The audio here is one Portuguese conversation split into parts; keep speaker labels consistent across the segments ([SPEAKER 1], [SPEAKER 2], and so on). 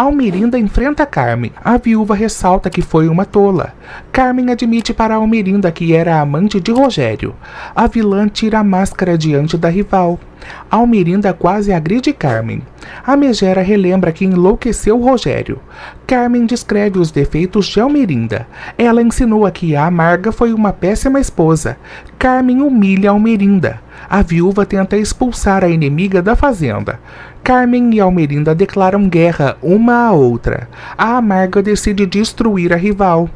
[SPEAKER 1] Almerinda enfrenta Carmen. A viúva ressalta que foi uma tola. Carmen admite para Almerinda que era amante de Rogério. A vilã tira a máscara diante da rival. Almerinda quase agride Carmen. A megera relembra que enlouqueceu Rogério. Carmen descreve os defeitos de Almerinda. Ela insinua que a amarga foi uma péssima esposa. Carmen humilha Almerinda. A viúva tenta expulsar a inimiga da fazenda. Carmen e Almerinda declaram guerra uma à outra. A amarga decide destruir a rival.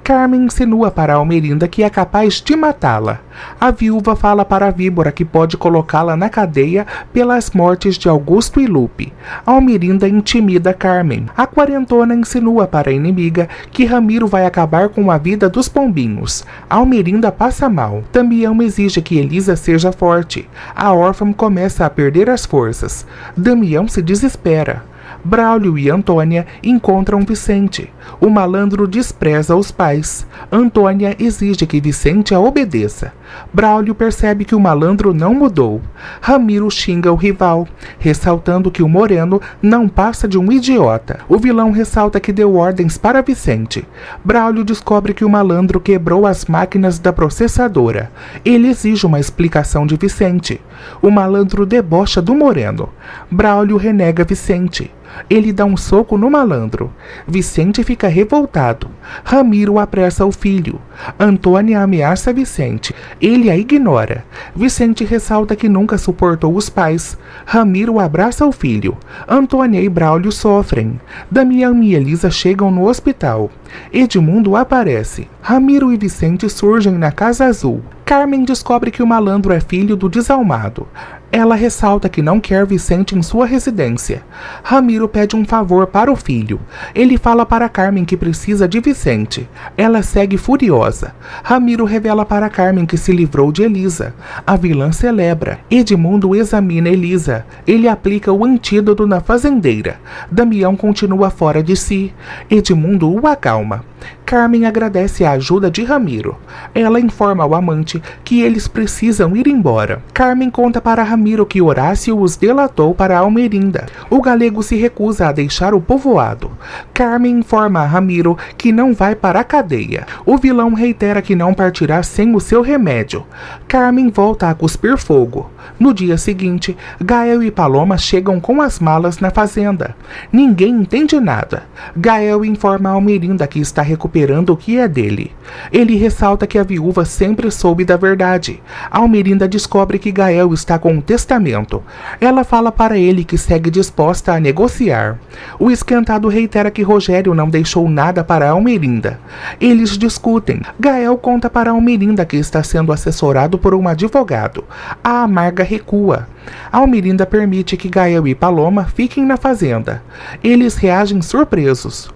[SPEAKER 1] Carmen insinua para Almerinda que é capaz de matá-la. A viúva fala para a víbora que pode colocá-la na cadeia pelas mortes de Augusto e Lupe. Almerinda intimida Carmen. A quarentona insinua para a inimiga que Ramiro vai acabar com a vida dos pombinhos. Almerinda passa mal. Damião exige que Elisa seja forte. A órfã começa a perder as forças. Damião se desespera. Braulio e Antônia encontram Vicente. O malandro despreza os pais. Antônia exige que Vicente a obedeça. Braulio percebe que o malandro não mudou. Ramiro xinga o rival, ressaltando que o Moreno não passa de um idiota. O vilão ressalta que deu ordens para Vicente. Braulio descobre que o malandro quebrou as máquinas da processadora. Ele exige uma explicação de Vicente. O malandro debocha do Moreno. Braulio renega Vicente. Ele dá um soco no malandro. Vicente fica revoltado. Ramiro apressa o filho. Antônia ameaça Vicente. Ele a ignora. Vicente ressalta que nunca suportou os pais. Ramiro abraça o filho. Antônia e Braulio sofrem. Damião e Elisa chegam no hospital. Edmundo aparece. Ramiro e Vicente surgem na Casa Azul. Carmen descobre que o malandro é filho do desalmado. Ela ressalta que não quer Vicente em sua residência. Ramiro pede um favor para o filho. Ele fala para Carmen que precisa de Vicente. Ela segue furiosa. Ramiro revela para Carmen que se livrou de Elisa. A vilã celebra. Edmundo examina Elisa. Ele aplica o antídoto na fazendeira. Damião continua fora de si. Edmundo o acalma. Carmen agradece a ajuda de Ramiro. Ela informa ao amante que eles precisam ir embora. Carmen conta para Ramiro que Horácio os delatou para Almerinda. O galego se recusa a deixar o povoado. Carmen informa a Ramiro que não vai para a cadeia. O vilão reitera que não partirá sem o seu remédio. Carmen volta a cuspir fogo. No dia seguinte, Gael e Paloma chegam com as malas na fazenda. Ninguém entende nada. Gael informa a Almerinda que está recuperando o que é dele. Ele ressalta que a viúva sempre soube da verdade. Almerinda descobre que Gael está com um testamento. Ela fala para ele que segue disposta a negociar. O esquentado reitera que Rogério não deixou nada para Almerinda. Eles discutem. Gael conta para Almerinda que está sendo assessorado por um advogado. A amarga recua. Almerinda permite que Gael e Paloma fiquem na fazenda. Eles reagem surpresos.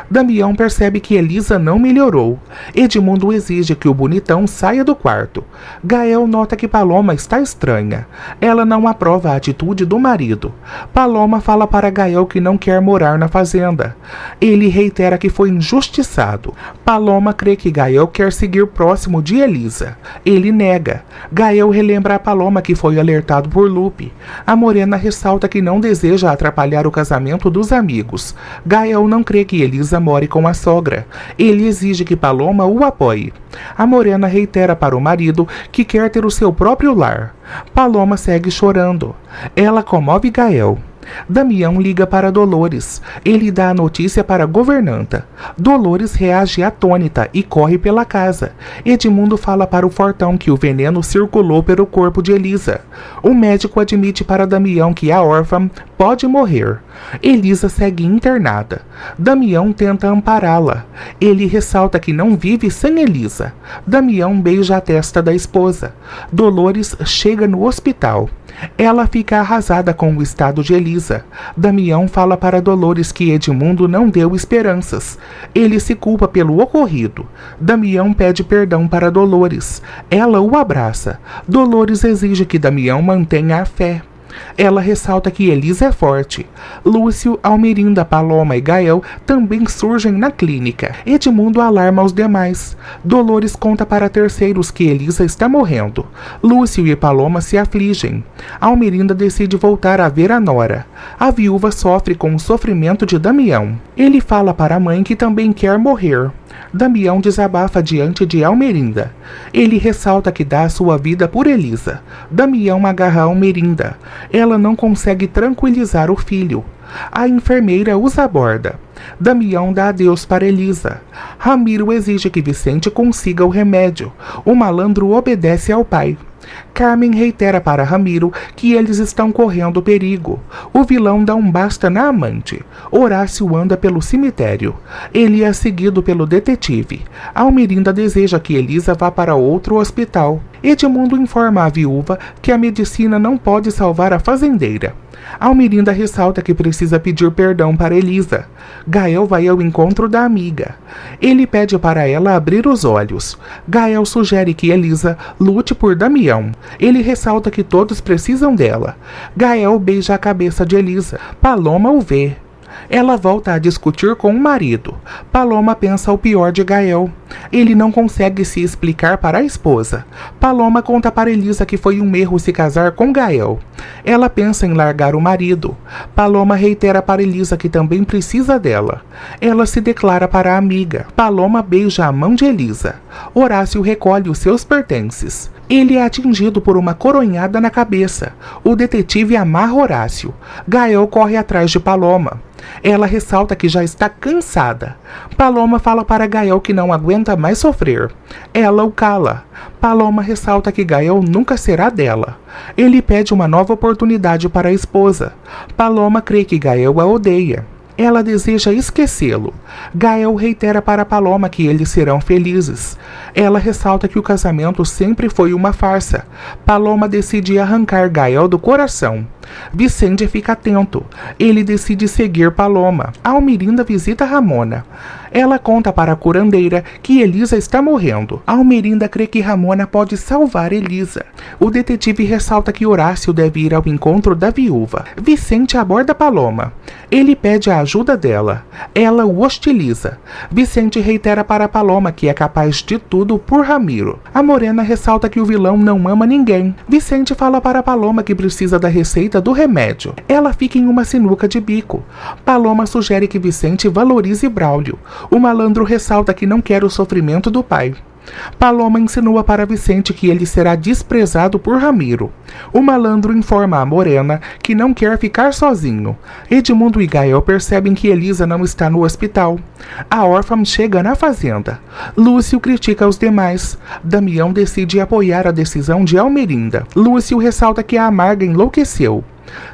[SPEAKER 1] Damião percebe que Elisa não melhorou. Edmundo exige que o bonitão saia do quarto. Gael nota que Paloma está estranha. Ela não aprova a atitude do marido. Paloma fala para Gael que não quer morar na fazenda. Ele reitera que foi injustiçado. Paloma crê que Gael quer seguir próximo de Elisa. Ele nega. Gael relembra a Paloma que foi alertado por Lupe. A morena ressalta que não deseja atrapalhar o casamento dos amigos. Gael não crê que Elisa more com a sogra. Ele exige que Paloma o apoie. A morena reitera para o marido que quer ter o seu próprio lar. Paloma segue chorando. Ela comove Gael. Damião liga para Dolores. Ele dá a notícia para a governanta. Dolores reage atônita e corre pela casa. Edmundo fala para o Fortão que o veneno circulou pelo corpo de Elisa. O médico admite para Damião que a órfã pode morrer. Elisa segue internada. Damião tenta ampará-la. Ele ressalta que não vive sem Elisa. Damião beija a testa da esposa. Dolores chega no hospital. Ela fica arrasada com o estado de Elisa. Damião fala para Dolores que Edmundo não deu esperanças. Ele se culpa pelo ocorrido. Damião pede perdão para Dolores. Ela o abraça. Dolores exige que Damião mantenha a fé. Ela ressalta que Elisa é forte. Lúcio, Almerinda, Paloma e Gael também surgem na clínica. Edmundo alarma os demais. Dolores conta para terceiros que Elisa está morrendo. Lúcio e Paloma se afligem. Almerinda decide voltar a ver a nora. A viúva sofre com o sofrimento de Damião. Ele fala para a mãe que também quer morrer. Damião desabafa diante de Almerinda. Ele ressalta que dá a sua vida por Elisa. Damião agarra Almerinda. Ela não consegue tranquilizar o filho. A enfermeira os aborda. Damião dá adeus para Elisa. Ramiro exige que Vicente consiga o remédio. O malandro obedece ao pai. Carmen reitera para Ramiro que eles estão correndo perigo. O vilão dá um basta na amante. Horácio anda pelo cemitério. Ele é seguido pelo detetive. Almerinda deseja que Elisa vá para outro hospital. Edmundo informa a viúva que a medicina não pode salvar a fazendeira. Almerinda ressalta que precisa pedir perdão para Elisa. Gael vai ao encontro da amiga. Ele pede para ela abrir os olhos. Gael sugere que Elisa lute por Damião. Ele ressalta que todos precisam dela. Gael beija a cabeça de Elisa. Paloma o vê. Ela volta a discutir com o marido. Paloma pensa o pior de Gael. Ele não consegue se explicar para a esposa. Paloma conta para Elisa que foi um erro se casar com Gael. Ela pensa em largar o marido. Paloma reitera para Elisa que também precisa dela. Ela se declara para a amiga. Paloma beija a mão de Elisa. Horácio recolhe os seus pertences. Ele é atingido por uma coronhada na cabeça. O detetive amarra Horácio. Gael corre atrás de Paloma. Ela ressalta que já está cansada. Paloma fala para Gael que não aguenta mais sofrer. Ela o cala. Paloma ressalta que Gael nunca será dela. Ele pede uma nova oportunidade para a esposa. Paloma crê que Gael a odeia. Ela deseja esquecê-lo. Gael reitera para Paloma que eles serão felizes. Ela ressalta que o casamento sempre foi uma farsa. Paloma decide arrancar Gael do coração. Vicente fica atento. Ele decide seguir Paloma. Almerinda visita Ramona. Ela conta para a curandeira que Elisa está morrendo. Almerinda crê que Ramona pode salvar Elisa. O detetive ressalta que Horácio deve ir ao encontro da viúva. Vicente aborda Paloma. Ele pede a ajuda dela. Ela o hostiliza. Vicente reitera para Paloma que é capaz de tudo por Ramiro. A morena ressalta que o vilão não ama ninguém. Vicente fala para Paloma que precisa da receita do remédio. Ela fica em uma sinuca de bico. Paloma sugere que Vicente valorize Braulio. O malandro ressalta que não quer o sofrimento do pai. Paloma insinua para Vicente que ele será desprezado por Ramiro. O malandro informa a morena que não quer ficar sozinho. Edmundo e Gael percebem que Elisa não está no hospital. A órfã chega na fazenda. Lúcio critica os demais. Damião decide apoiar a decisão de Almerinda. Lúcio ressalta que a amarga enlouqueceu.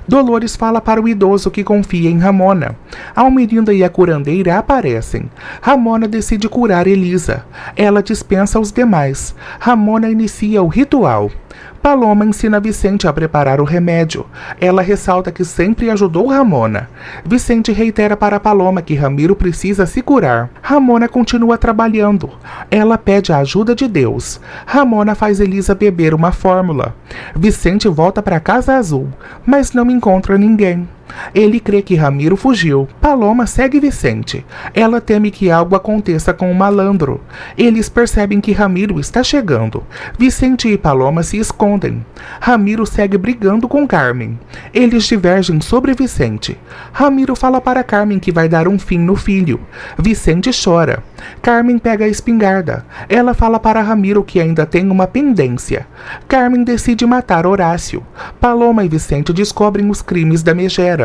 [SPEAKER 1] Dolores fala para o idoso que confia em Ramona. Almerinda e a curandeira aparecem. Ramona decide curar Elisa. Ela dispensa os demais. Ramona inicia o ritual. Paloma ensina Vicente a preparar o remédio. Ela ressalta que sempre ajudou Ramona. Vicente reitera para Paloma que Ramiro precisa se curar. Ramona continua trabalhando. Ela pede a ajuda de Deus. Ramona faz Elisa beber uma fórmula. Vicente volta para a Casa Azul, mas não encontra ninguém. Ele crê que Ramiro fugiu. Paloma segue Vicente. Ela teme que algo aconteça com o malandro. Eles percebem que Ramiro está chegando. Vicente e Paloma se escondem. Ramiro segue brigando com Carmen. Eles divergem sobre Vicente. Ramiro fala para Carmen que vai dar um fim no filho. Vicente chora. Carmen pega a espingarda. Ela fala para Ramiro que ainda tem uma pendência. Carmen decide matar Horácio. Paloma e Vicente descobrem os crimes da megera.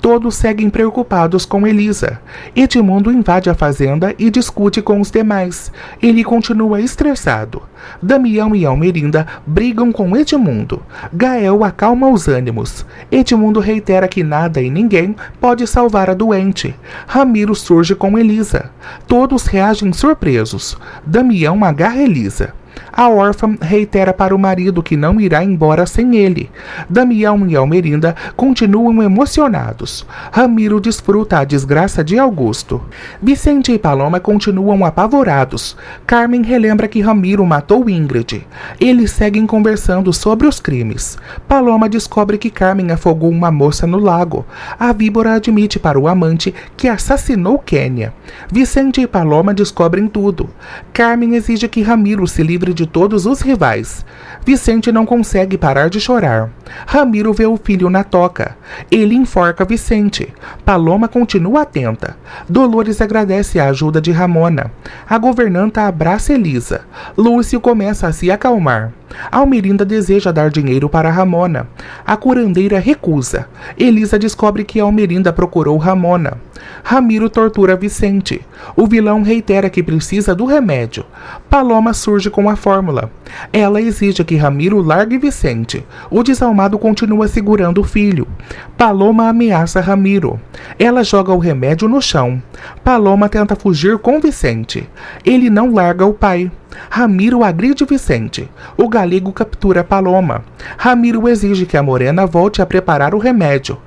[SPEAKER 1] Todos seguem preocupados com Elisa. Edmundo invade a fazenda e discute com os demais. Ele continua estressado. Damião e Almerinda brigam com Edmundo. Gael acalma os ânimos. Edmundo reitera que nada e ninguém pode salvar a doente. Ramiro surge com Elisa. Todos reagem surpresos. Damião agarra Elisa. A órfã reitera para o marido que não irá embora sem ele. Damião e Almerinda continuam emocionados. Ramiro desfruta a desgraça de Augusto. Vicente e Paloma continuam apavorados. Carmen relembra que Ramiro matou Ingrid. Eles seguem conversando sobre os crimes. Paloma descobre que Carmen afogou uma moça no lago. A víbora admite para o amante que assassinou Kênia. Vicente e Paloma descobrem tudo. Carmen exige que Ramiro se livre de todos os rivais. Vicente não consegue parar de chorar. Ramiro vê o filho na toca. Ele enforca Vicente. Paloma continua atenta. Dolores agradece a ajuda de Ramona. A governanta abraça Elisa. Lúcio começa a se acalmar. Almerinda deseja dar dinheiro para Ramona. A curandeira recusa. Elisa descobre que Almerinda procurou Ramona. Ramiro tortura Vicente. O vilão reitera que precisa do remédio. Paloma surge com a fórmula. Ela exige que Ramiro largue Vicente. O desalmado continua segurando o filho. Paloma ameaça Ramiro. Ela joga o remédio no chão. Paloma tenta fugir com Vicente. Ele não larga o pai. Ramiro agride Vicente. O galego captura Paloma. Ramiro exige que a morena volte a preparar o remédio.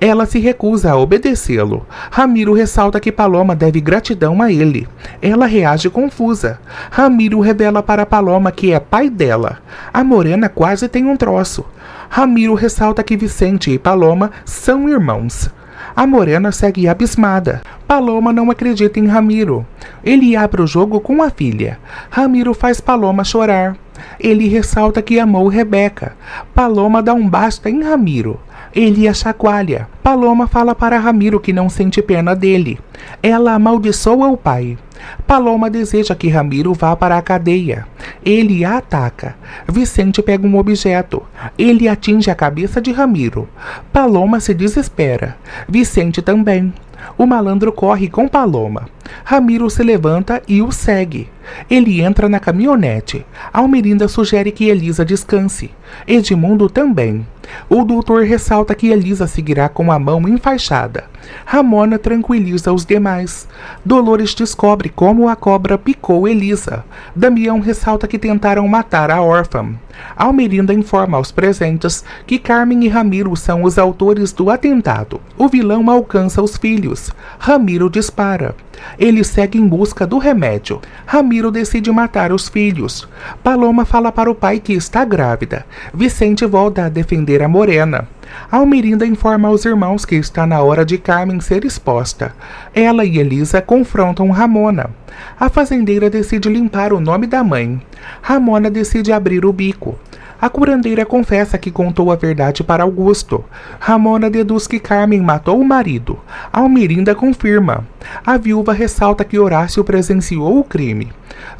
[SPEAKER 1] Ela se recusa a obedecê-lo. Ramiro ressalta que Paloma deve gratidão a ele. Ela reage confusa. Ramiro revela para Paloma que é pai dela. A morena quase tem um troço. Ramiro ressalta que Vicente e Paloma são irmãos. A morena segue abismada. Paloma não acredita em Ramiro. Ele abre o jogo com a filha. Ramiro faz Paloma chorar. Ele ressalta que amou Rebeca. Paloma dá um basta em Ramiro. Ele a chacoalha. Paloma fala para Ramiro que não sente pena dele. Ela amaldiçoa o pai. Paloma deseja que Ramiro vá para a cadeia. Ele a ataca. Vicente pega um objeto. Ele atinge a cabeça de Ramiro. Paloma se desespera. Vicente também. O malandro corre com Paloma. Ramiro se levanta e o segue. Ele entra na caminhonete. Almerinda sugere que Elisa descanse. Edmundo também. O doutor ressalta que Elisa seguirá com a mão enfaixada. Ramona tranquiliza os demais. Dolores descobre como a cobra picou Elisa. Damião ressalta que tentaram matar a órfã. Almerinda informa aos presentes que Carmen e Ramiro são os autores do atentado. O vilão alcança os filhos. Ramiro dispara. Ele segue em busca do remédio. Ramiro decide matar os filhos. Paloma fala para o pai que está grávida. Vicente volta a defender a morena. Almerinda informa aos irmãos que está na hora de Carmen ser exposta. Ela e Elisa confrontam Ramona. A fazendeira decide limpar o nome da mãe. Ramona decide abrir o bico. A curandeira confessa que contou a verdade para Augusto. Ramona deduz que Carmen matou o marido. Almerinda confirma. A viúva ressalta que Horácio presenciou o crime.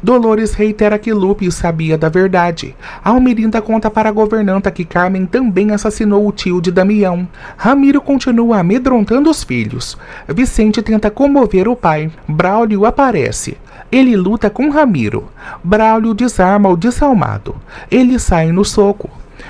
[SPEAKER 1] Dolores reitera que Lupe sabia da verdade. Almerinda conta para a governanta que Carmen também assassinou o tio de Damião. Ramiro continua amedrontando os filhos. Vicente tenta comover o pai. Braulio aparece. Ele luta com Ramiro. Braulio desarma o desalmado. Eles saem no soco.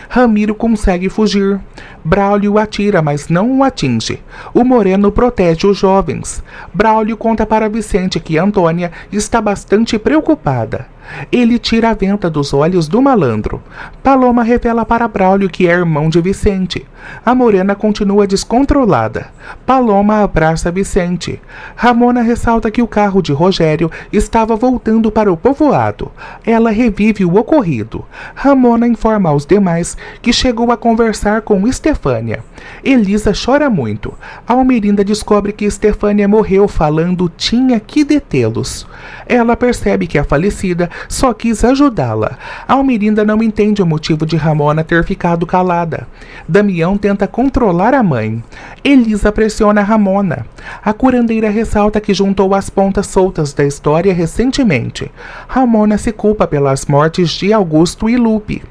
[SPEAKER 1] Ramiro consegue fugir. Braulio atira, mas não o atinge. O moreno protege os jovens. Braulio conta para Vicente que Antônia está bastante preocupada. Ele tira a venta dos olhos do malandro. Paloma revela para Braulio que é irmão de Vicente. A morena continua descontrolada. Paloma abraça Vicente. Ramona ressalta que o carro de Rogério estava voltando para o povoado. Ela revive o ocorrido. Ramona informa aos demais que chegou a conversar com Estefânia. Elisa chora muito. Almerinda descobre que Estefânia morreu falando tinha que detê-los. Ela percebe que a falecida só quis ajudá-la. Almerinda não entende o motivo de Ramona ter ficado calada. Damião tenta controlar a mãe. Elisa pressiona Ramona. A curandeira ressalta que juntou as pontas soltas da história recentemente. Ramona se culpa pelas mortes de Augusto e Lupe.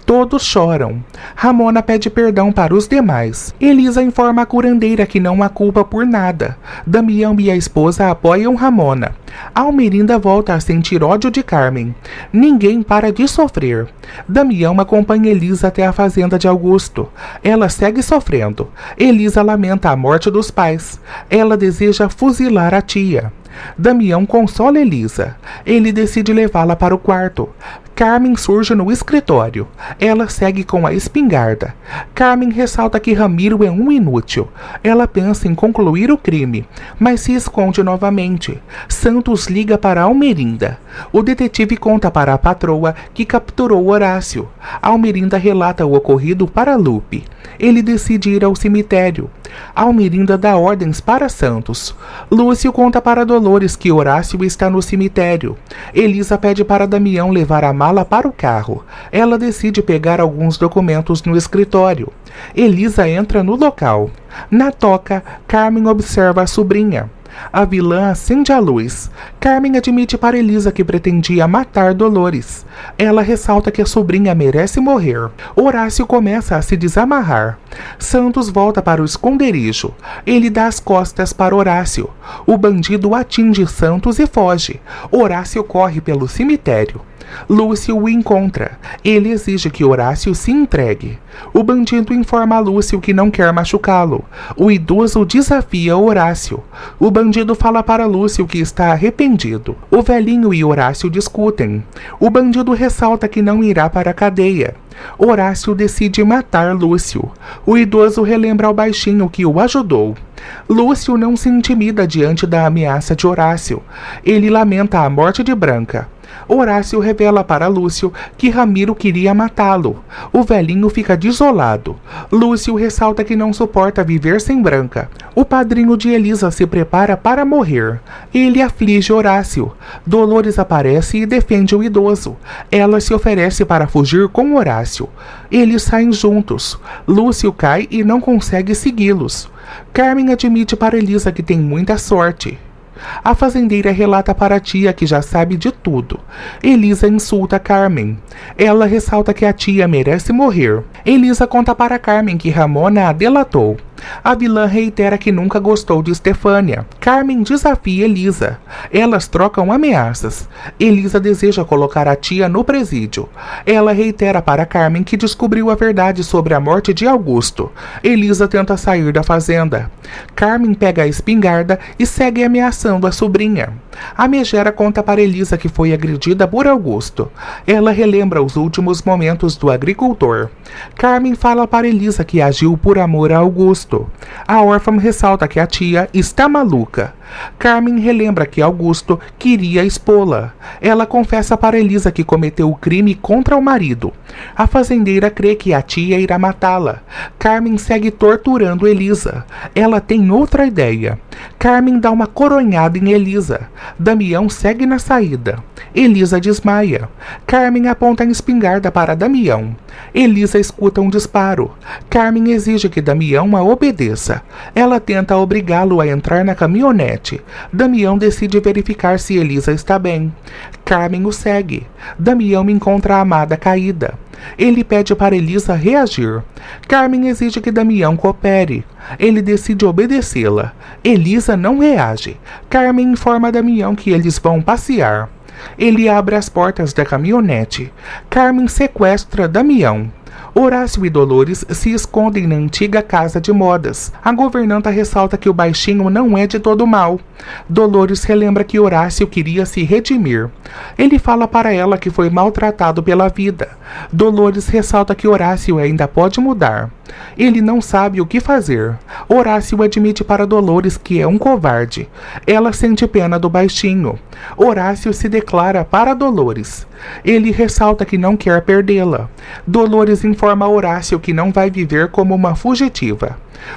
[SPEAKER 1] Todos choram. Ramona pede perdão para os demais. Elisa informa a curandeira que não a culpa por nada. Damião e a esposa apoiam Ramona. Almerinda volta a sentir ódio de Carmen. Ninguém para de sofrer. Damião acompanha Elisa até a fazenda de Augusto. Ela segue sofrendo. Elisa lamenta a morte dos pais. Ela deseja fuzilar a tia. Damião consola Elisa. Ele decide levá-la para o quarto. Carmen surge no escritório. Ela segue com a espingarda. Carmen ressalta que Ramiro é um inútil. Ela pensa em concluir o crime, mas se esconde novamente. Santos liga para Almerinda. O detetive conta para a patroa que capturou Horácio. Almerinda relata o ocorrido para Lupe. Ele decide ir ao cemitério. Almerinda dá ordens para Santos. Lúcio conta para Dolores que Horácio está no cemitério. Elisa pede para Damião levar a mala para o carro. Ela decide pegar alguns documentos no escritório. Elisa entra no local. Na toca, Carmen observa a sobrinha. A vilã acende a luz. Carmen admite para Elisa que pretendia matar Dolores. Ela ressalta que a sobrinha merece morrer. Horácio começa a se desamarrar. Santos volta para o esconderijo. Ele dá as costas para Horácio. O bandido atinge Santos e foge. Horácio corre pelo cemitério. Lúcio o encontra. Ele exige que Horácio se entregue. O bandido informa a Lúcio que não quer machucá-lo. O idoso desafia Horácio. O bandido fala para Lúcio que está arrependido. O velhinho e Horácio discutem. O bandido ressalta que não irá para a cadeia. Horácio decide matar Lúcio. O idoso relembra ao baixinho que o ajudou. Lúcio não se intimida diante da ameaça de Horácio. Ele lamenta a morte de Branca. Horácio revela para Lúcio que Ramiro queria matá-lo. O velhinho fica desolado. Lúcio ressalta que não suporta viver sem Branca. O padrinho de Elisa se prepara para morrer. Ele aflige Horácio. Dolores aparece e defende o idoso. Ela se oferece para fugir com Horácio. Eles saem juntos. Lúcio cai e não consegue segui-los. Carmen admite para Elisa que tem muita sorte. A fazendeira relata para a tia que já sabe de tudo. Elisa insulta Carmen. Ela ressalta que a tia merece morrer. Elisa conta para Carmen que Ramona a delatou. A vilã reitera que nunca gostou de Estefânia. Carmen desafia Elisa. Elas trocam ameaças. Elisa deseja colocar a tia no presídio. Ela reitera para Carmen que descobriu a verdade sobre a morte de Augusto. Elisa tenta sair da fazenda. Carmen pega a espingarda e segue ameaçando a sobrinha. A megera conta para Elisa que foi agredida por Augusto. Ela relembra os últimos momentos do agricultor. Carmen fala para Elisa que agiu por amor a Augusto. A órfã ressalta que a tia está maluca. Carmen relembra que Augusto queria expô-la. Ela confessa para Elisa que cometeu o crime contra o marido. A fazendeira crê que a tia irá matá-la. Carmen segue torturando Elisa. Ela tem outra ideia. Carmen dá uma coronhada em Elisa. Damião segue na saída. Elisa desmaia. Carmen aponta a espingarda para Damião. Elisa escuta um disparo. Carmen exige que Damião a obedeça. Ela tenta obrigá-lo a entrar na caminhonete. Damião decide verificar se Elisa está bem. Carmen o segue. Damião encontra a amada caída. Ele pede para Elisa reagir. Carmen exige que Damião coopere. Ele decide obedecê-la. Elisa não reage. Carmen informa Damião que eles vão passear. Ele abre as portas da caminhonete. Carmen sequestra Damião. Horácio e Dolores se escondem na antiga casa de modas. A governanta ressalta que o baixinho não é de todo mal. Dolores relembra que Horácio queria se redimir. Ele fala para ela que foi maltratado pela vida. Dolores ressalta que Horácio ainda pode mudar. Ele não sabe o que fazer. Horácio admite para Dolores que é um covarde. Ela sente pena do baixinho. Horácio se declara para Dolores. Ele ressalta que não quer perdê-la. Dolores informa a Horácio que não vai viver como uma fugitiva.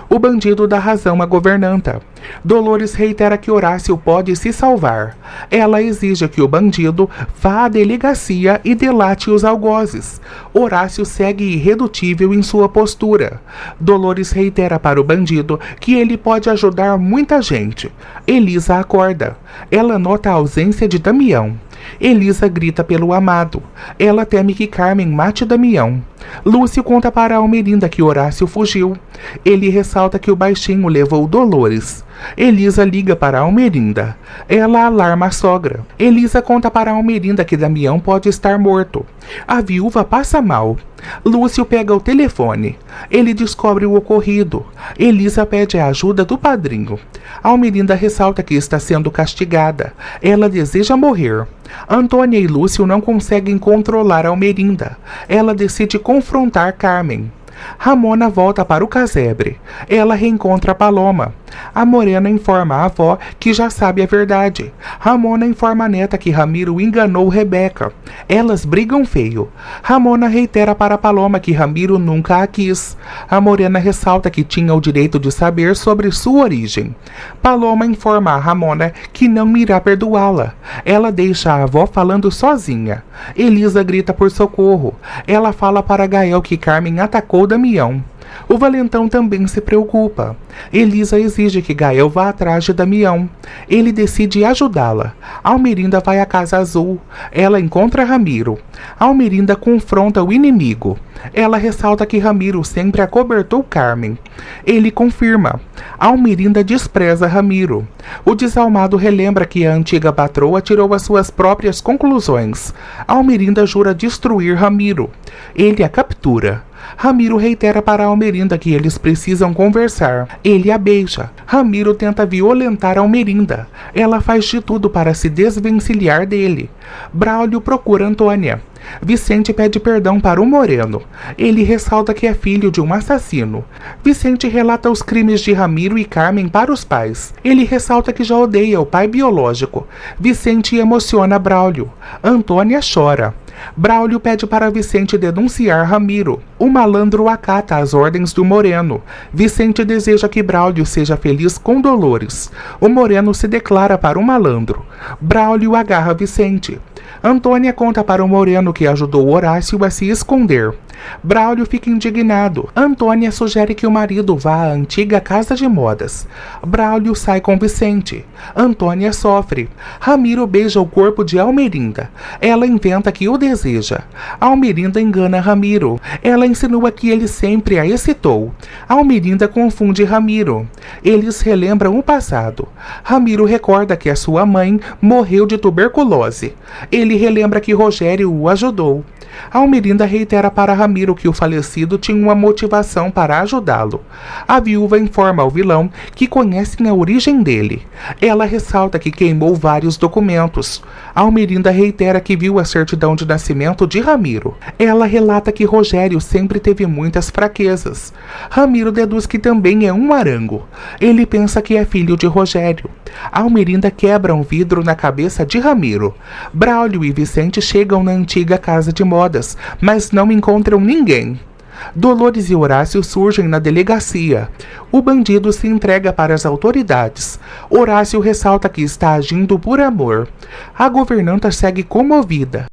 [SPEAKER 1] O bandido dá razão à governanta. Dolores reitera que Horácio pode se salvar. Ela exige que o bandido vá à delegacia e delate os algozes. Horácio segue irredutível em sua postura. Dolores reitera para o bandido que ele pode ajudar muita gente. Elisa acorda. Ela nota a ausência de Damião. Elisa grita pelo amado. Ela teme que Carmen mate Damião. Lúcio conta para Almerinda que Horácio fugiu. Ele ressalta que o baixinho levou Dolores. Elisa liga para Almerinda. Ela alarma a sogra. Elisa conta para Almerinda que Damião pode estar morto. A viúva passa mal. Lúcio pega o telefone. Ele descobre o ocorrido. Elisa pede a ajuda do padrinho. Almerinda ressalta que está sendo castigada. Ela deseja morrer. Antônia e Lúcio não conseguem controlar Almerinda. Ela decide confrontar Carmen. Ramona volta para o casebre. Ela reencontra Paloma. A Morena informa a avó que já sabe a verdade. Ramona informa a neta que Ramiro enganou Rebeca. Elas brigam feio. Ramona reitera para Paloma que Ramiro nunca a quis. A Morena ressalta que tinha o direito de saber sobre sua origem. Paloma informa a Ramona que não irá perdoá-la. Ela deixa a avó falando sozinha. Elisa grita por socorro. Ela fala para Gael que Carmen atacou Damião. O valentão também se preocupa. Elisa exige que Gael vá atrás de Damião. Ele decide ajudá-la. Almerinda vai à Casa Azul. Ela encontra Ramiro. Almerinda confronta o inimigo. Ela ressalta que Ramiro sempre acobertou Carmen. Ele confirma. Almerinda despreza Ramiro. O desalmado relembra que a antiga patroa tirou as suas próprias conclusões. Almerinda jura destruir Ramiro. Ele a captura. Ramiro reitera para Almerinda que eles precisam conversar. Ele a beija. Ramiro tenta violentar Almerinda. Ela faz de tudo para se desvencilhar dele. Braulio procura Antônia. Vicente pede perdão para o Moreno. Ele ressalta que é filho de um assassino. Vicente relata os crimes de Ramiro e Carmen para os pais. Ele ressalta que já odeia o pai biológico. Vicente emociona Braulio. Antônia chora. Braulio pede para Vicente denunciar Ramiro. O malandro acata as ordens do Moreno. Vicente deseja que Braulio seja feliz com Dolores. O Moreno se declara para o malandro. Braulio agarra Vicente. Antônia conta para o Moreno que ajudou Horácio a se esconder. Braulio fica indignado. Antônia sugere que o marido vá à antiga casa de modas. Braulio sai com Vicente. Antônia sofre. Ramiro beija o corpo de Almerinda. Ela inventa que o deseja. Almerinda engana Ramiro. Ela insinua que ele sempre a excitou. Almerinda confunde Ramiro. Eles relembram o passado. Ramiro recorda que a sua mãe morreu de tuberculose. Ele relembra que Rogério o ajudou. Almerinda reitera para Ramiro que o falecido tinha uma motivação para ajudá-lo. A viúva informa ao vilão que conhecem a origem dele. Ela ressalta que queimou vários documentos. Almerinda reitera que viu a certidão de nascimento de Ramiro. Ela relata que Rogério sempre teve muitas fraquezas. Ramiro deduz que também é um arango. Ele pensa que é filho de Rogério. Almerinda quebra um vidro na cabeça de Ramiro. Braulio e Vicente chegam na antiga casa de modas, mas não encontram ninguém. Dolores e Horácio surgem na delegacia. O bandido se entrega para as autoridades. Horácio ressalta que está agindo por amor. A governanta segue comovida.